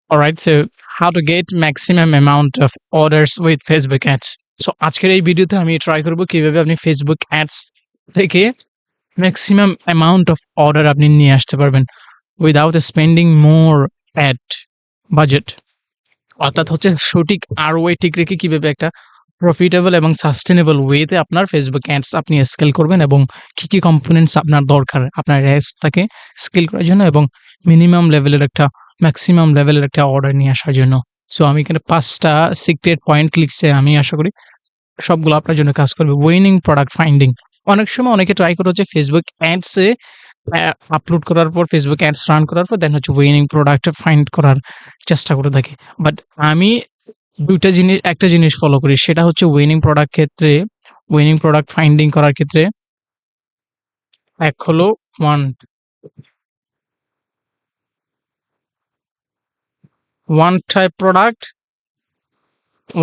Alright, so how to get maximum amount of orders with Facebook ads. So আজকের এই ভিডিওতে আমি try করব কিভাবে আপনি Facebook ads থেকে ম্যাক্সিমাম অ্যামাউন্ট অফ অর্ডার আপনি নিয়ে আসতে পারবেন উইদাউট স্পেন্ডিং মোর অ্যাড বাজেট। অর্থাৎ হচ্ছে সঠিক ROI ঠিক রেখে কিভাবে একটা প্রফিটেবল এবং সাস্টেনেবল ওয়েতে আপনার Facebook অ্যাডস আপনি স্কেল করবেন এবং কি কম্পোনেন্টস আপনার দরকার আপনার অ্যাডসটাকে স্কেল করার জন্য এবং মিনিমাম লেভেলের একটা ম্যাক্সিমাম লেভেলের একটা অর্ডার নিয়ে আসার জন্য। সো আমি এখানে ৫ টা সিক্রেট পয়েন্ট লিখছি। আমি আশা করি সবগুলো আপনার জন্য কাজ করবে। Winning product finding. অনেক সময় অনেকে ট্রাই করে হচ্ছে Facebook অ্যাডসে আপলোড করার পর Facebook অ্যাডস রান করার পর দেন হচ্ছে উইনিং প্রোডাক্ট ফাইন্ড করার চেষ্টা করে থাকে। বাট আমি একটা জিনিস ফলো করি, সেটা হচ্ছে উইনিং প্রোডাক্ট ফাইন্ডিং করার ক্ষেত্রে এক হলো ওয়ান টাইপ প্রোডাক্ট,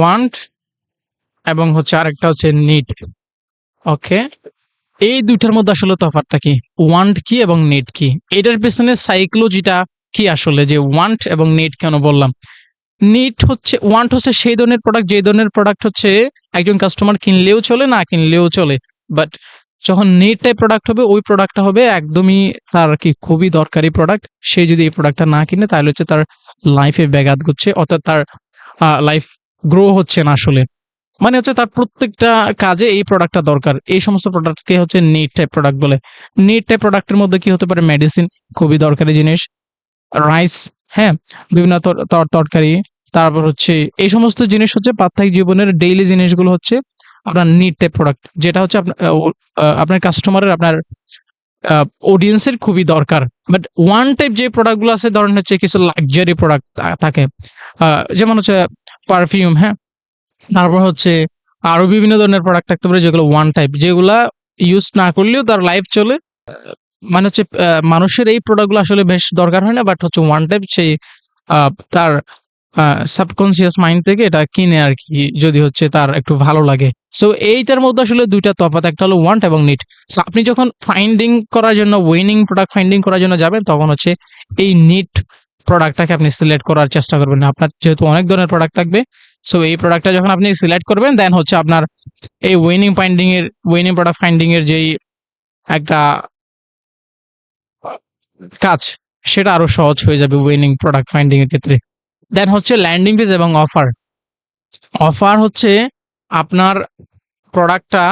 ওয়ান্ট এবং হচ্ছে আরেকটা হচ্ছে নিড। ওকে, এই দুইটার মধ্যে আসলে তফাৎটা কি, ওয়ান্ট কি এবং নিড কি, এটার পেছনে সাইকোলজিটা কি আসলে, যে ওয়ান্ট এবং নিড কেন বললাম। ওয়ান্ট হচ্ছে সেই ধরনের প্রোডাক্ট, যে ধরনের প্রোডাক্ট হচ্ছে একজন কাস্টমার কিনলেও চলে, না কিনলেও চলে। বাট যখন নিড টাইপ প্রোডাক্ট হবে, ওই প্রোডাক্টটা হবে একদমই তার কি খুবই দরকারি প্রোডাক্ট। সে যদি এই প্রোডাক্টটা না কিনে তাহলে হচ্ছে তার লাইফে ব্যাঘাত ঘটছে, অর্থাৎ তার লাইফ গ্রো হচ্ছে না আসলে। মানে হচ্ছে তার প্রত্যেকটা কাজে এই প্রোডাক্টটা দরকার। এই সমস্ত প্রোডাক্টকে হচ্ছে নিড টাইপ প্রোডাক্ট বলে। নিড টাইপ প্রোডাক্টের মধ্যে কি হতে পারে, মেডিসিন খুবই দরকারি জিনিস, রাইস, হ্যাঁ, বিভিন্ন তরকারি, তারপর হচ্ছে এই সমস্ত জিনিস হচ্ছে প্রাত্যহিক জীবনের ডেইলি জিনিসগুলো হচ্ছে আপনার নিড টাইপ প্রোডাক্ট, যেটা হচ্ছে আপনার কাস্টমারের, আপনার অডিয়েন্সের খুবই দরকার। বাট ওয়ান টাইপ যে প্রোডাক্টগুলো আছে, ধরেন হচ্ছে কিছু লাক্সারি প্রোডাক্ট থাকে, যেমন হচ্ছে পারফিউম, হ্যাঁ, তারপর হচ্ছে আরো বিভিন্ন ধরনের প্রোডাক্ট থাকতে পারে যেগুলো ওয়ান টাইপ, যেগুলা ইউজ না করলেও তার লাইফ চলে। মানে হচ্ছে মানুষের এই প্রোডাক্টগুলো আসলে বেশ দরকার হয় না, বাট হচ্ছে ওয়ান টাইপ সেই তার সাবকনসিয়াস মাইন্ড থেকে এটা কিনে আর কি, যদি হচ্ছে তার একটু ভালো লাগে। সো এইটার মধ্যে আসলে দুইটা তফাৎ, একটা হলো ওয়ান্ট এবং নিড। সো আপনি যখন ফাইন্ডিং করার জন্য, উইনিং প্রোডাক্ট ফাইন্ডিং করার জন্য যাবেন, তখন হচ্ছে এই নিড প্রোডাক্টটাকে আপনি সিলেক্ট করার চেষ্টা করবেন। আপনার যেহেতু অনেক ধরনের প্রোডাক্ট থাকবে, সো এই প্রোডাক্টটা যখন আপনি সিলেক্ট করবেন, দেন হচ্ছে আপনার এই উইনিং প্রোডাক্ট ফাইন্ডিং এর যেই একটা কাজ, সেটা আরো সহজ হয়ে যাবে উইনিং প্রোডাক্ট ফাইন্ডিং এর ক্ষেত্রে। দেন হচ্ছে ল্যান্ডিং পেজ এবং অফার। অফার হচ্ছে আপনার প্রোডাক্টটা,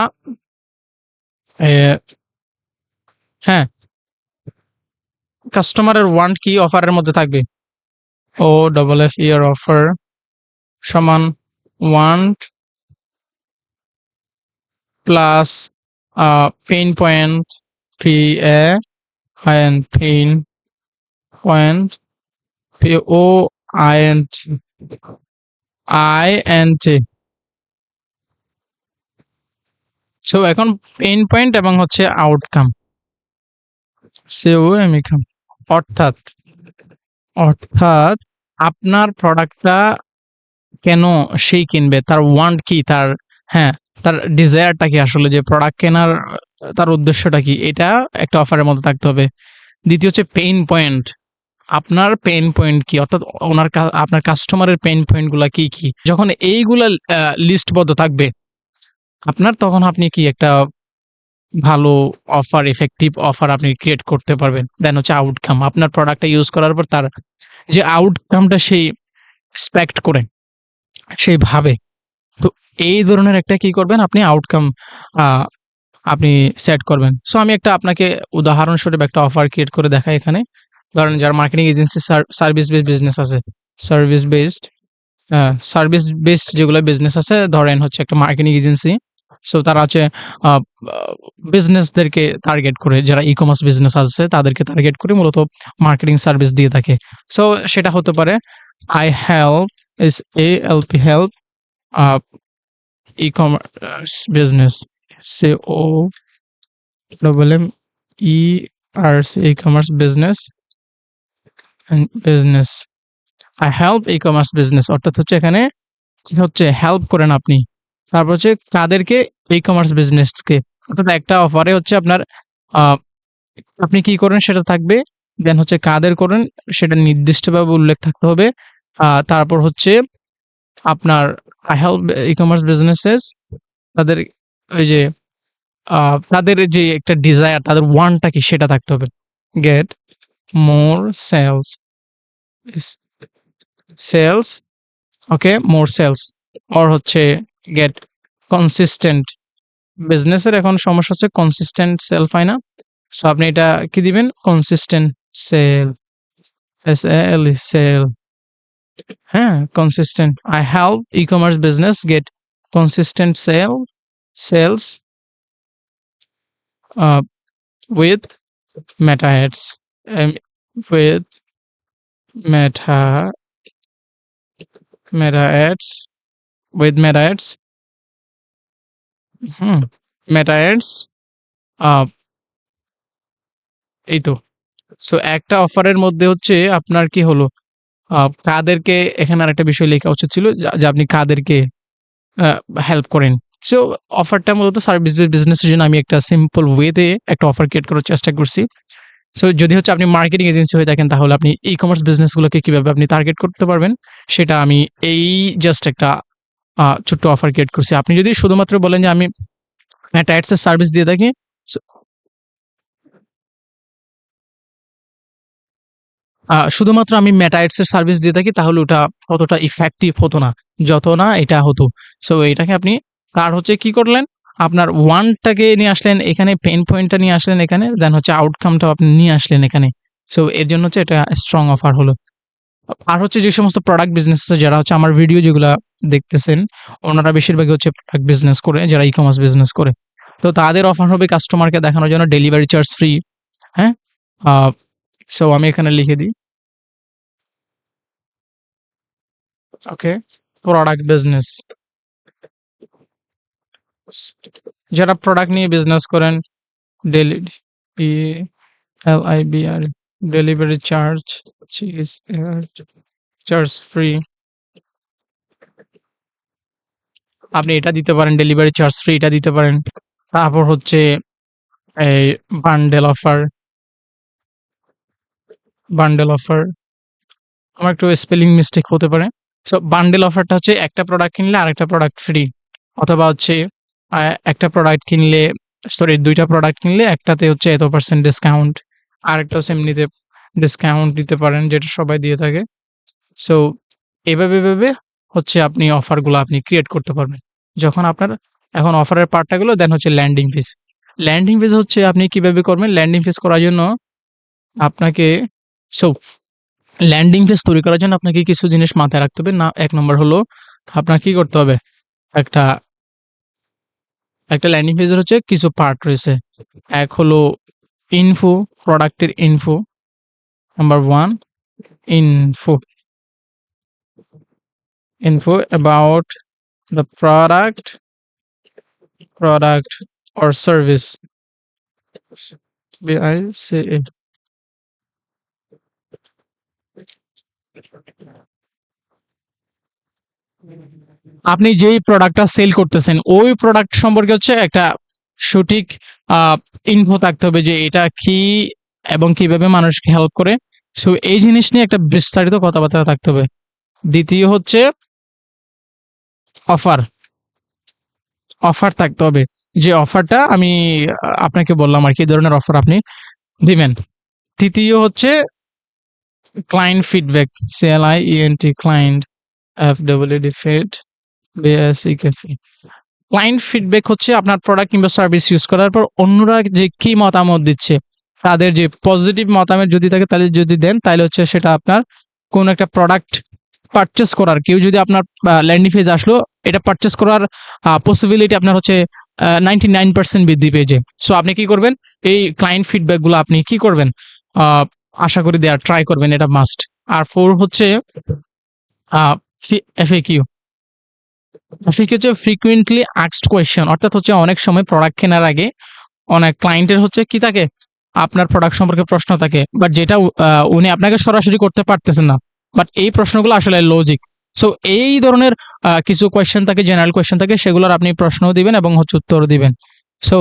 হ্যাঁ, কাস্টমারের ওয়ান্ট কি অফারের মধ্যে থাকবে। OFF ইয়ার অফার সমান want plus pain point, pain point, POINT। So এখন পেইন পয়েন্ট এবং হচ্ছে আউটকাম, COM, অর্থাৎ আপনার প্রোডাক্টটা কেন সেই কিনবে, তার ওয়ান্ট কি, তার, হ্যাঁ, তার ডিজায়ারটা কি আসলে, যে প্রোডাক্ট কেনার তার উদ্দেশ্যটা কি, এটা একটা অফারের মধ্যে থাকতে হবে। দ্বিতীয় হচ্ছে পেইন পয়েন্ট। আপনার পেইন পয়েন্ট কি, অর্থাৎ আপনার কাস্টমারের পেইন পয়েন্ট গুলা কি কি, যখন এইগুলা লিস্টবদ্ধ থাকবে আপনার, তখন আপনি কি একটা ভালো অফার, ইফেক্টিভ অফার আপনি ক্রিয়েট করতে পারবেন। দেন হচ্ছে আউটকাম, আপনার প্রোডাক্টটা ইউজ করার পর তার যে আউটকামটা সেই এক্সপেক্ট করে, সেই ভাবে। তো এই ধরনের একটা কি করবেন আপনি, আউটকাম আপনি সেট করবেন। সো আমি একটা আপনাকে উদাহরণস্বরূপ একটা অফার ক্রিয়েট করে দেখাই এখানে। ধরেন যারা marketing agency, service based business আছে, সার্ভিস বেসড যেগুলো বিজনেস আছে, ধরেন হচ্ছে একটা মার্কেটিং এজেন্সি। সো তারা হচ্ছে বিজনেসদেরকে টার্গেট করে, যারা ই-কমার্স বিজনেস আছে তাদেরকে টার্গেট করে মূলত মার্কেটিং সার্ভিস দিয়ে থাকে। সো সেটা হতে পারে help e-commerce business, ecommerce business I help e-commerce business, অর্থাৎ হচ্ছে এখানে কি হচ্ছে, হেল্প করেন আপনি। তারপর হচ্ছে কাদেরকে, ই-কমার্স বিজনেসকে। অর্থাৎ একটা অফারে হচ্ছে আপনার আপনি কি করেন সেটা থাকবে, দেন হচ্ছে কাদের করেন সেটা নির্দিষ্টভাবে উল্লেখ থাকতে হবে, তারপর হচ্ছে আপনার আই হেল্প ই-কমার্স বিজনেসেস তাদের ওই যে তাদের যে একটা ডিজায়ার, তাদের ওয়ান্টটা কি সেটা থাকতে হবে। Get more sales, sales, okay, more sales, or হচ্ছে গেট কনসিস্টেন্ট। বিজনেসের এখন সমস্যা হচ্ছে কনসিস্টেন্ট সেল পায় না। সো আপনি এটা কি দিবেন? Consistent sale, S A L, sale. হ্যাঁ, consistent. I help e-commerce business get consistent sales with meta ads, with meta ads, with meta ads, meta ads, এই তো। সো একটা অফারের মধ্যে হচ্ছে আপনার কি হলো, কাদেরকে, এখানে আরেকটা বিষয় লেখা উচিত ছিল যে আপনি কাদেরকে হেল্প করেন। সো অফারটা মূলত সার্ভিস বিজনেসের জন্য আমি একটা সিম্পল ওয়েতে একটা অফার ক্রিয়েট করার চেষ্টা করছি। সো যদি হচ্ছে আপনি মার্কেটিং এজেন্সি হয়ে থাকেন, তাহলে আপনি ই-কমার্স বিজনেসগুলোকে কিভাবে আপনি টার্গেট করতে পারবেন, সেটা আমি এই জাস্ট একটা ছোট্ট অফার ক্রিয়েট করছি। আপনি যদি শুধুমাত্র বলেন যে আমি একটা অ্যাডস এর সার্ভিস দিয়ে থাকি, শুধুমাত্র আমি মেটা অ্যাডস এর সার্ভিস দিয়ে থাকি, তাহলে ওটা অতটা ইফেক্টিভ হতো না, যত না এটা হতো। সো এটাকে আপনি কার হচ্ছে কি করলেন, আপনার ওয়ানটাকে নিয়ে আসলেন এখানে, পেইন পয়েন্টটা নিয়ে আসলেন এখানে, দেন হচ্ছে আউটকামটাও আপনি নিয়ে আসলেন এখানে। সো এর জন্য হচ্ছে এটা স্ট্রং অফার হলো। আর হচ্ছে যে সমস্ত প্রোডাক্ট বিজনেস আছে, যারা হচ্ছে আমার ভিডিও যেগুলা দেখতেছেন, ওনারা বেশিরভাগই হচ্ছে প্রোডাক্ট বিজনেস করে, যারা ই-কমার্স বিজনেস করে। তো তাদের অফার হবে কাস্টমারকে দেখানোর জন্য ডেলিভারি চার্জ ফ্রি। হ্যাঁ, সো আমি এখানে লিখে দিই, ওকে, প্রোডাক্ট বিজনেস। যারা প্রোডাক্ট নিয়ে বিজনেস করেন, daily LIBR, delivery charge charge free, আপনি এটা দিতে পারেন, ডেলিভারি চার্জ ফ্রি এটা দিতে পারেন। তারপর হচ্ছে এই বান্ডেল অফার, আমার একটু স্পেলিং মিস্টেক হতে পারে। সো বান্ডেল অফারটা হচ্ছে একটা প্রোডাক্ট কিনলে আরেকটা প্রোডাক্ট ফ্রি, অথবা হচ্ছে একটা প্রোডাক্ট কিনলে, সরি, ২ টা প্রোডাক্ট কিনলে একটাতে হচ্ছে এত % ডিসকাউন্ট, আরেকটাও এমনিতে ডিসকাউন্ট দিতে পারেন, যেটা সবাই দিয়ে থাকে। সো এভাবে হচ্ছে আপনি অফারগুলো আপনি ক্রিয়েট করতে পারবেন। যখন আপনার এখন অফারের পার্টটা গেলো, দেন হচ্ছে ল্যান্ডিং পেজ। ল্যান্ডিং পেজ হচ্ছে আপনি কিভাবে করবেন? ল্যান্ডিং পেজ করার জন্য আপনাকে, সো ল্যান্ডিং পেজ তৈরি করার জন্য আপনাকে কিছু জিনিস মাথায় রাখতে হবে। না, ১ নম্বর হলো আপনার কি করতে হবে? একটা ল্যান্ডিং পেজের হচ্ছে কিছু পার্ট রয়েছে। এক হলো ইনফো, প্রোডাক্টের info. Number 1, info. Info about the product or service. BICA. আপনি যেই প্রোডাক্টটা সেল করতেছেন, ওই প্রোডাক্ট সম্পর্কে হচ্ছে একটা সঠিক ইনফো থাকতে হবে যে এটা কি এবং কিভাবে মানুষকে হেল্প করে। সো এই জিনিস নিয়ে একটা বিস্তারিত কথাবার্তা থাকতে হবে। দ্বিতীয় হচ্ছে অফার থাকতে হবে। যে অফারটা আমি আপনাকে বললাম আরকি, এই ধরনের অফার আপনি দিবেন। তৃতীয় হচ্ছে client feedback, CLIENT, client, FWD feed, BSEKFI। Client feedback হচ্ছে আপনার প্রোডাক্ট কিংবা সার্ভিস ইউজ করার পর অন্যরা যে কি মতামত দিচ্ছে, তাদের যে পজিটিভ মতামত যদি থাকে, তাহলে যদি দেন, তাহলে হচ্ছে সেটা আপনার কোন একটা প্রোডাক্ট পারচেজ করার, কেউ যদি আপনার ল্যান্ডিং পেজ আসলো, এটা পারচেজ করার পসিবিলিটি আপনার হচ্ছে 99% বৃদ্ধি পেয়ে যায়। সো আপনি কি করবেন? এই ক্লায়েন্ট ফিডব্যাকগুলো আপনি কি করবেন? আশা করি দেওয়ার ট্রাই করবেন, এটা মাস্ট। আর 4 হচ্ছে FAQ। FAQ হচ্ছে ফ্রিকুয়েন্টলি আস্কড কোয়েশ্চেন, অর্থাৎ হচ্ছে অনেক সময় প্রোডাক্ট কেনার আগে অনেক ক্লায়েন্টের হচ্ছে কি থাকে, আপনার প্রোডাক্ট সম্পর্কে প্রশ্ন থাকে, বাট যেটা উনি আপনাকে সরাসরি করতে পারতেছেন না। বাট এই প্রশ্নগুলো আসলে লজিক। সো এই ধরনের কিছু কোয়েশ্চেন থাকে, জেনারেল কোয়েশ্চেন থাকে, সেগুলোর আপনি প্রশ্নও দিবেন এবং হচ্ছে উত্তরও দিবেন। সো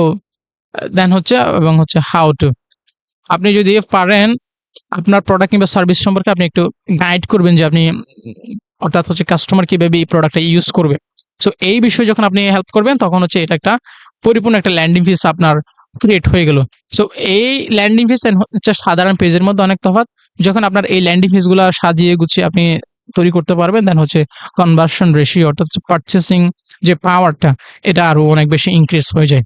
দেন হচ্ছে এবং হচ্ছে হাউ টু, আপনি যদি পারেন আপনার প্রোডাক্ট কিংবা সার্ভিস সম্পর্কে আপনি একটু গাইড করবেন যে আপনি অর্থাৎ হচ্ছে কাস্টমার কিভাবে এই প্রোডাক্টটা ইউজ করবে। সো এই বিষয়ে যখন আপনি হেল্প করবেন তখন হচ্ছে এটা একটা পরিপূর্ণ একটা ল্যান্ডিং পেজ আপনার ক্রিয়েট হয়ে গেল। সো এই ল্যান্ডিং পেজ হচ্ছে সাধারণ পেজের মধ্যে অনেক তফাৎ। যখন আপনার এই ল্যান্ডিং পেজগুলো সাজিয়ে গুছিয়ে আপনি তৈরি করতে পারবেন, দেন হচ্ছে কনভার্সন রেশিও অর্থাৎ পারচেসিং যে পাওয়ারটা এটা আরো অনেক বেশি ইনক্রিজ হয়ে যায়।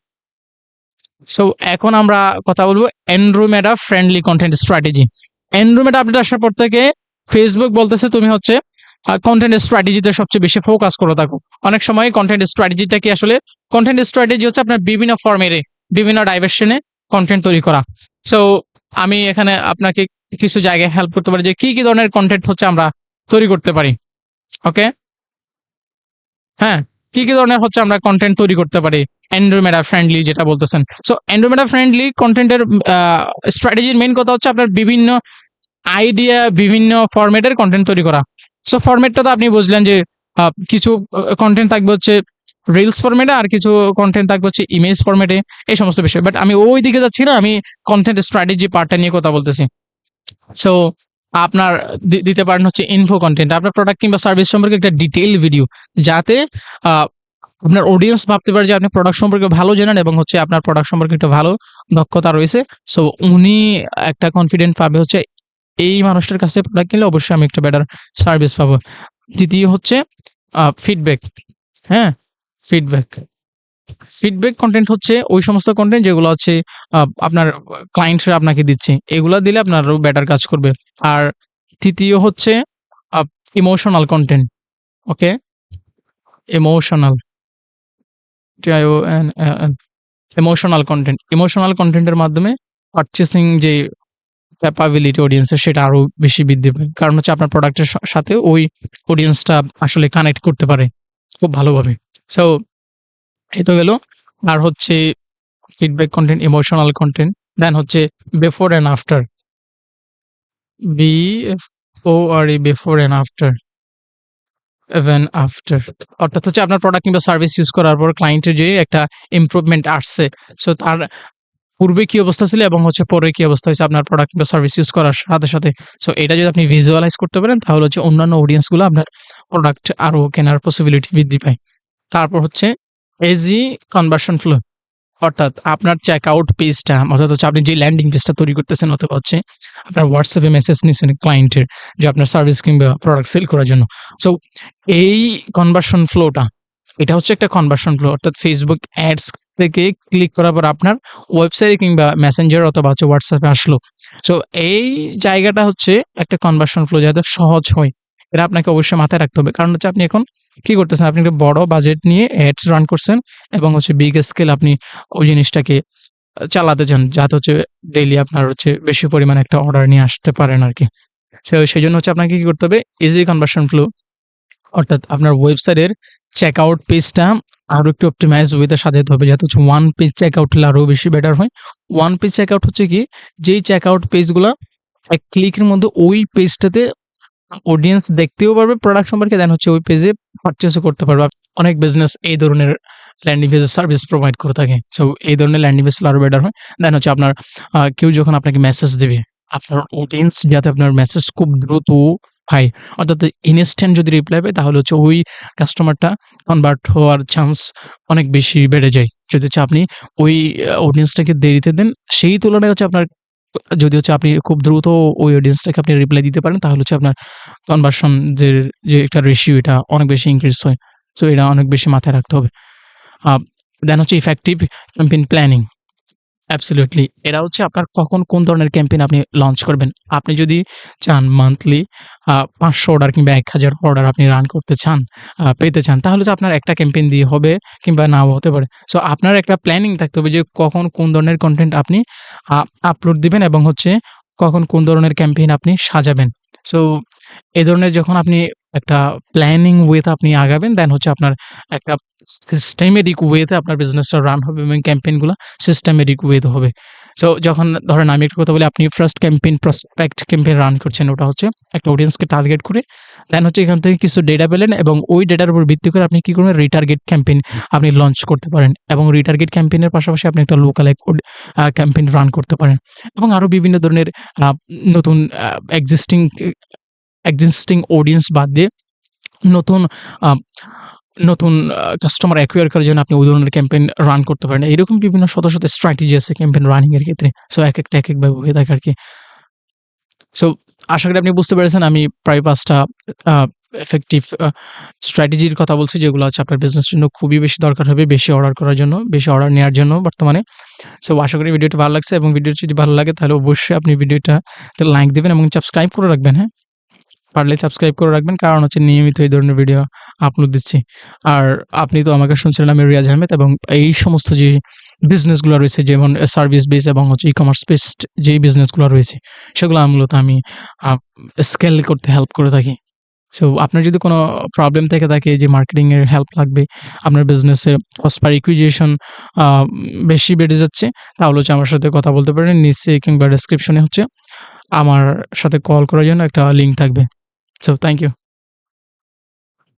সো এখন আমরা কথা বলবো Andromeda friendly content strategy. Andromeda update আসার পর থেকে ফেসবুক বলতেছে তুমি হচ্ছে কন্টেন্ট স্ট্র্যাটেজিতে সবচেয়ে বেশি ফোকাস করে থাকো। অনেক সময় কন্টেন্ট স্ট্র্যাটেজিটা কি আসলে কন্টেন্ট স্ট্র্যাটেজি হচ্ছে আপনার বিভিন্ন ফর্মেটে বিভিন্ন ডাইভার্সনে কন্টেন্ট তৈরি করা। সো আমি এখানে আপনাকে কিছু জায়গায় হেল্প করতে পারি যে কি কি ধরনের কন্টেন্ট হচ্ছে আমরা তৈরি করতে পারি। ওকে, হ্যাঁ, কি কি ধরনের হচ্ছে আমরা কন্টেন্ট তৈরি করতে পারি অ্যান্ড্রোমেডা ফ্রেন্ডলি যেটা বলতেছেন। সো অ্যান্ড্রোমেডা ফ্রেন্ডলি কন্টেন্টের স্ট্র্যাটেজির মেইন কথা হচ্ছে আপনার বিভিন্ন আইডিয়া বিভিন্ন ফরম্যাটের কন্টেন্ট তৈরি করা। সো ফরম্যাটটা তো আপনি বুঝলেন যে কিছু কন্টেন্ট থাকবে হচ্ছে রিলস ফরম্যাটে আর কিছু কন্টেন্ট থাকবে হচ্ছে ইমেজ ফরম্যাটে, এই সমস্ত বিষয়। বাট আমি ওই দিকে যাচ্ছি না, আমি কন্টেন্ট স্ট্র্যাটেজি পার্টটা নিয়ে কথা বলতেছি। সো আপনার দিতে পারেন হচ্ছে ইনফো কন্টেন্ট, আপনার প্রোডাক্ট কিংবা সার্ভিস সম্পর্কে একটা ডিটেইল ভিডিও, যাতে আপনার অডিয়েন্স ভাবতে পারে যে আপনি প্রোডাক্ট সম্পর্কে ভালো জানেন এবং হচ্ছে আপনার প্রোডাক্ট সম্পর্কে একটা ভালো দক্ষতা রয়েছে। সো উনি একটা কনফিডেন্ট পাবে হচ্ছে এই মানুষটার কাছে প্রোডাক্ট কিনলে অবশ্যই আমি একটা বেটার সার্ভিস পাবো। দ্বিতীয় হচ্ছে ফিডব্যাক। হ্যাঁ, ফিডব্যাক ফিডব্যাক কন্টেন্ট হচ্ছে ওই সমস্ত কন্টেন্ট যেগুলো হচ্ছে আপনার ক্লায়েন্টরা আপনাকে দিচ্ছে, এগুলা দিলে আপনার আরো বেটার কাজ করবে। আর তৃতীয় হচ্ছে ইমোশনাল কন্টেন্ট। ওকে, ইমোশনাল, ইমোশনাল কন্টেন্ট, ইমোশনাল কন্টেন্টের মাধ্যমে পারচেসিং যে ক্যাপাবিলিটি অডিয়েন্সের সেটা আরো বেশি বৃদ্ধি পায়। কারণ হচ্ছে আপনার প্রোডাক্টের সাথে ওই অডিয়েন্সটা আসলে কানেক্ট করতে পারে খুব ভালোভাবে। সো এই তো গেল। আর হচ্ছে ফিডব্যাক কন্টেন্ট, ইমোশনাল কন্টেন্ট, দেন হচ্ছে before and after, BFORE, before and after, even after. অর্থাৎ হচ্ছে আপনার প্রোডাক্ট কিংবা সার্ভিস ইউজ করার পর ক্লায়েন্টের যে একটা ইমপ্রুভমেন্ট আসছে, সো তার পূর্বে কি অবস্থা ছিল এবং হচ্ছে পরে কি অবস্থা হয়েছে আপনার প্রোডাক্ট কিংবা সার্ভিস ইউজ করার সাথে সাথে। সো এটা যদি আপনি ভিজুয়ালাইজ করতে পারেন তাহলে হচ্ছে অন্যান্য অডিয়েন্সগুলো আপনার প্রোডাক্ট আরো কেনার পসিবিলিটি বৃদ্ধি পায়। তারপর হচ্ছে এজি কনভার্সন ফ্লো, অর্থাৎ আপনার চেকআউট পেজটা, অর্থাৎ হচ্ছে আপনি যে ল্যান্ডিং পেজটা তৈরি করতেছেন অথবা হচ্ছে আপনার হোয়াটসঅ্যাপে মেসেজ নিচ্ছেন ক্লায়েন্টের যে আপনার সার্ভিস কিংবা প্রোডাক্ট সেল করার জন্য। সো এই কনভার্সন ফ্লোটা, এটা হচ্ছে একটা কনভার্সন ফ্লো, অর্থাৎ ফেসবুক অ্যাডস থেকে ক্লিক করার পর আপনার ওয়েবসাইট কিংবা মেসেঞ্জার অথবা হচ্ছে হোয়াটসঅ্যাপে আসলো। সো এই জায়গাটা হচ্ছে একটা কনভার্সন ফ্লো যাতে সহজ হয়, এটা আপনাকে অবশ্যই মাথায় রাখতে হবে। কারণ হচ্ছে আপনি এখন কি করতেছেন, আপনি একটা বড় বাজেট নিয়ে অ্যাডস রান করছেন এবং হচ্ছে বিগ স্কেল আপনি ওই জিনিসটাকে চালাতে চান, যাতে হচ্ছে ডেইলি আপনার হচ্ছে বেশি পরিমাণে একটা অর্ডার নিয়ে আসতে পারেন আরকি। সো সেজন্য হচ্ছে আপনাকে কি করতে হবে, ইজি কনভার্সন ফ্লো, অর্থাৎ আপনার ওয়েবসাইটের চেকআউট পেজটা আরো একটু অপটিমাইজ ওয়েতে সাজাতে হবে, যাতে হচ্ছে ওয়ান পেজ চেকআউট হলে আরো বেশি বেটার হয়। ওয়ান পেজ চেকআউট হচ্ছে কি, যেই চেকআউট পেজগুলা এক ক্লিকের মধ্যে ওই পেজটাতে অডিয়েন্স দেখতেও পারবে প্রোডাক্ট সম্পর্কে, দেন হচ্ছে ওই পেজে পারচেজও করতে পারবে। অনেক বিজনেস এই ধরনের ল্যান্ডিং পেজের সার্ভিস প্রোভাইড করে থাকে। সো এই ধরনের ল্যান্ডিং পেজ আরো বেটার হয়। দেন হচ্ছে আপনার কেউ যখন আপনাকে মেসেজ দিবে, আপনার অডিয়েন্স যাতে আপনার মেসেজ খুব দ্রুত পায়, অর্থাৎ ইনস্ট্যান্ট যদি রিপ্লাই পায় তাহলে হচ্ছে ওই কাস্টমারটা কনভার্ট হওয়ার চান্স অনেক বেশি বেড়ে যায়। যদি হচ্ছে আপনি ওই অডিয়েন্সটাকে দেরিতে দেন, সেই তুলনায় হচ্ছে আপনার যদি হচ্ছে আপনি খুব দ্রুত ওই অডিয়েন্সটাকে আপনি রিপ্লাই দিতে পারেন তাহলে হচ্ছে আপনার কনভার্সন যে একটা রেশিও এটা অনেক বেশি ইনক্রিজ হয়। সো এটা অনেক বেশি মাথায় রাখতে হবে। দেন হচ্ছে ইফেক্টিভ ক্যাম্পেইন প্ল্যানিং। অ্যাবসলিউটলি, এরা হচ্ছে আপনার কখন কোন ধরনের ক্যাম্পেইন আপনি লঞ্চ করবেন। আপনি যদি চান মান্থলি ৫০০ অর্ডার কিংবা ১,০০০ অর্ডার আপনি রান করতে চান, পেতে চান, তাহলে তো আপনার একটা ক্যাম্পেইন দিয়ে হবে কিংবা নাও হতে পারে। সো আপনার একটা প্ল্যানিং থাকতে হবে যে কখন কোন ধরনের কনটেন্ট আপনি আপলোড দিবেন এবং হচ্ছে কখন কোন ধরনের ক্যাম্পেইন আপনি সাজাবেন। সো এ ধরনের যখন আপনি একটা প্ল্যানিং ওয়েতে আপনি আগাবেন, দেন হচ্ছে আপনার একটা সিস্টেমেটিক ওয়েতে আপনার বিজনেসটা রান হবে এবং ক্যাম্পেইনগুলা সিস্টেমেটিক ওয়েতে হবে। সো যখন ধরেন আমি একটা কথা বলি, আপনি first campaign prospect campaign run করছেন, ওটা হচ্ছে একটা অডিয়েন্সকে টার্গেট করে দেন হচ্ছে এখান থেকে কিছু ডেটা পেলেন এবং ওই ডেটার উপর ভিত্তি করে আপনি কি করবেন, রিটার্গেট ক্যাম্পেইন আপনি লঞ্চ করতে পারেন এবং রিটার্গেট ক্যাম্পেইনের পাশাপাশি আপনি একটা লোকাল ক্যাম্পেইন রান করতে পারেন এবং আরো বিভিন্ন ধরনের নতুন এক্সিস্টিং অডিয়েন্স বাদ দিয়ে নতুন আ নতুন কাস্টমার অ্যাকুয়ার করার জন্য আপনি ওই ধরনের ক্যাম্পেইন রান করতে পারেন। এরকম বিভিন্ন শত, শত স্ট্র্যাটেজি আছে ক্যাম্পেইন রানিং এর ক্ষেত্রে। সো একেকটা একেকভাবে হয়ে থাকে আরকি। সো আশা করি আপনি বুঝতে পেরেছেন আমি প্রায় ৫ টা আ এফেক্টিভ স্ট্র্যাটেজির কথা বলছি, যেগুলো হচ্ছে আপনার বিজনেসের জন্য খুবই বেশি দরকার হবে বেশি অর্ডার করার জন্য, বেশি অর্ডার নেওয়ার জন্য বর্তমানে। সো আশা করি ভিডিওটি ভালো লাগছে এবং ভিডিওটি যদি ভালো লাগে তাহলে অবশ্যই আপনি ভিডিওটাতে লাইক দিবেন এবং সাবস্ক্রাইব করে রাখবেন, হ্যাঁ? পারলে সাবস্ক্রাইব করে রাখবেন, কারণ হচ্ছে নিয়মিত এই ধরনের ভিডিও আপলোড দিচ্ছি। আর আপনি তো আমাকে শুনছিলেন, আমি রিয়াজ আহমেদ এবং এই সমস্ত যে বিজনেসগুলো রয়েছে যেমন সার্ভিস বেস এবং হচ্ছে ই-কমার্স বেসড যেই বিজনেসগুলো রয়েছে সেগুলো মূলত আমি স্কেল করতে হেল্প করে থাকি। সো আপনার যদি কোনো প্রবলেম থেকে থাকে যে মার্কেটিং এর হেল্প লাগবে, আপনার বিজনেসের কস্ট পার অ্যাকুইজিশন আ বেশি বেড়ে যাচ্ছে, তাহলে হচ্ছে আমার সাথে কথা বলতে পারেন। নিচে কিংবা ডেসক্রিপশনে হচ্ছে আমার সাথে কল করার জন্য একটা লিঙ্ক থাকবে। So thank you.